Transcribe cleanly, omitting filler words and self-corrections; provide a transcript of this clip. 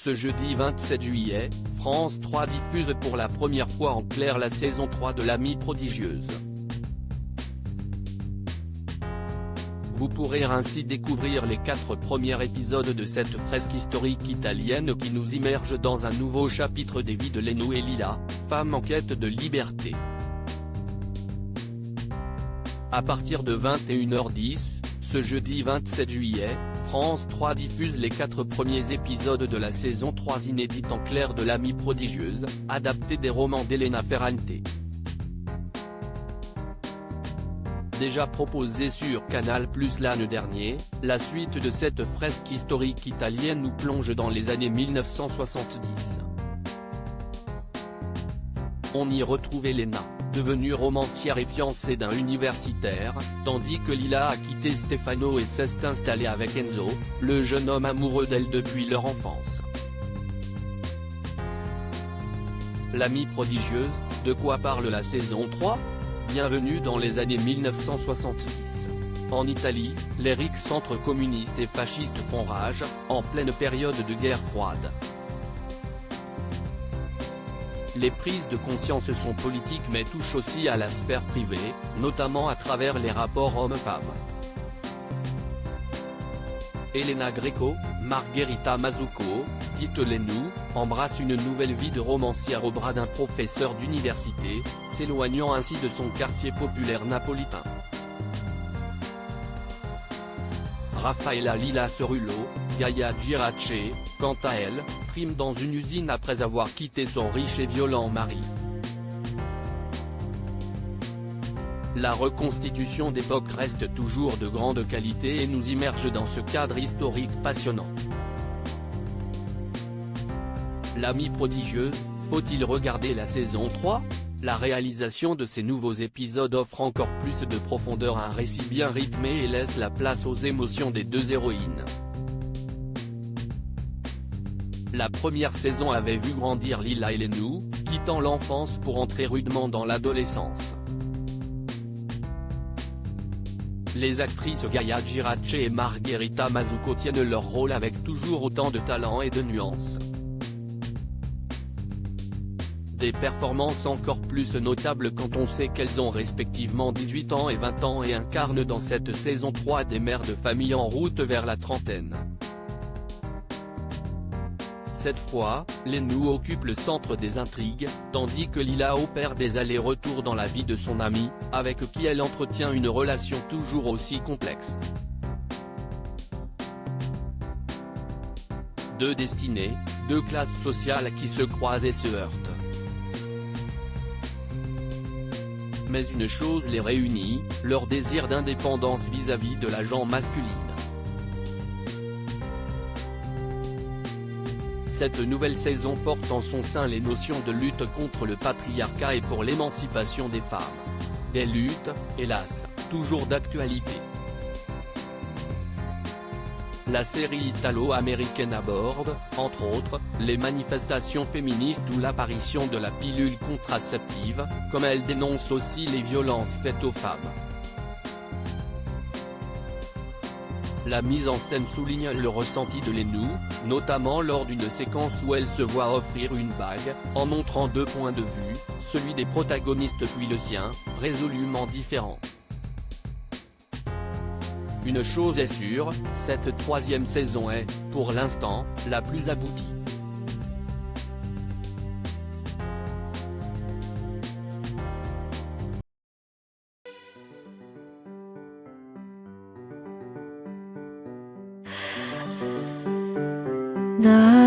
Ce jeudi 27 juillet, France 3 diffuse pour la première fois en clair la saison 3 de l'Amie prodigieuse. Vous pourrez ainsi découvrir les 4 premiers épisodes de cette fresque historique italienne qui nous immerge dans un nouveau chapitre des vies de Lénou et Lila, femmes en quête de liberté. À partir de 21h10, ce jeudi 27 juillet, France 3 diffuse les 4 premiers épisodes de la saison 3 inédite en clair de l'Amie prodigieuse, adaptés des romans d'Elena Ferrante. Déjà proposée sur Canal+ l'année dernière, la suite de cette fresque historique italienne nous plonge dans les années 1970. On y retrouve Elena, devenue romancière et fiancée d'un universitaire, tandis que Lila a quitté Stefano et s'est installée avec Enzo, le jeune homme amoureux d'elle depuis leur enfance. L'Amie prodigieuse, de quoi parle la saison 3 ? Bienvenue dans les années 1970. En Italie, les rixes centres communistes et fascistes font rage, en pleine période de guerre froide. Les prises de conscience sont politiques mais touchent aussi à la sphère privée, notamment à travers les rapports hommes-femmes. Elena Greco, Margherita Mazzucco, dite Lénou, embrasse une nouvelle vie de romancière au bras d'un professeur d'université, s'éloignant ainsi de son quartier populaire napolitain. Raffaella Lila Cerullo, Gaia Girace, quant à elle, prime dans une usine après avoir quitté son riche et violent mari. La reconstitution d'époque reste toujours de grande qualité et nous immerge dans ce cadre historique passionnant. L'Amie prodigieuse, faut-il regarder la saison 3 ? La réalisation de ces nouveaux épisodes offre encore plus de profondeur à un récit bien rythmé et laisse la place aux émotions des deux héroïnes. La première saison avait vu grandir Lila et Lénou, quittant l'enfance pour entrer rudement dans l'adolescence. Les actrices Gaia Girace et Margherita Mazzucco tiennent leur rôle avec toujours autant de talent et de nuances. Des performances encore plus notables quand on sait qu'elles ont respectivement 18 ans et 20 ans et incarnent dans cette saison 3 des mères de famille en route vers la trentaine. Cette fois, Lénou occupe le centre des intrigues, tandis que Lila opère des allers-retours dans la vie de son amie, avec qui elle entretient une relation toujours aussi complexe. Deux destinées, deux classes sociales qui se croisent et se heurtent. Mais une chose les réunit, leur désir d'indépendance vis-à-vis de la gent masculine. Cette nouvelle saison porte en son sein les notions de lutte contre le patriarcat et pour l'émancipation des femmes. Des luttes, hélas, toujours d'actualité. La série italo-américaine aborde, entre autres, les manifestations féministes ou l'apparition de la pilule contraceptive, comme elle dénonce aussi les violences faites aux femmes. La mise en scène souligne le ressenti de Lénou, notamment lors d'une séquence où elle se voit offrir une bague, en montrant deux points de vue, celui des protagonistes puis le sien, résolument différents. Une chose est sûre, cette troisième saison est, pour l'instant, la plus aboutie. 나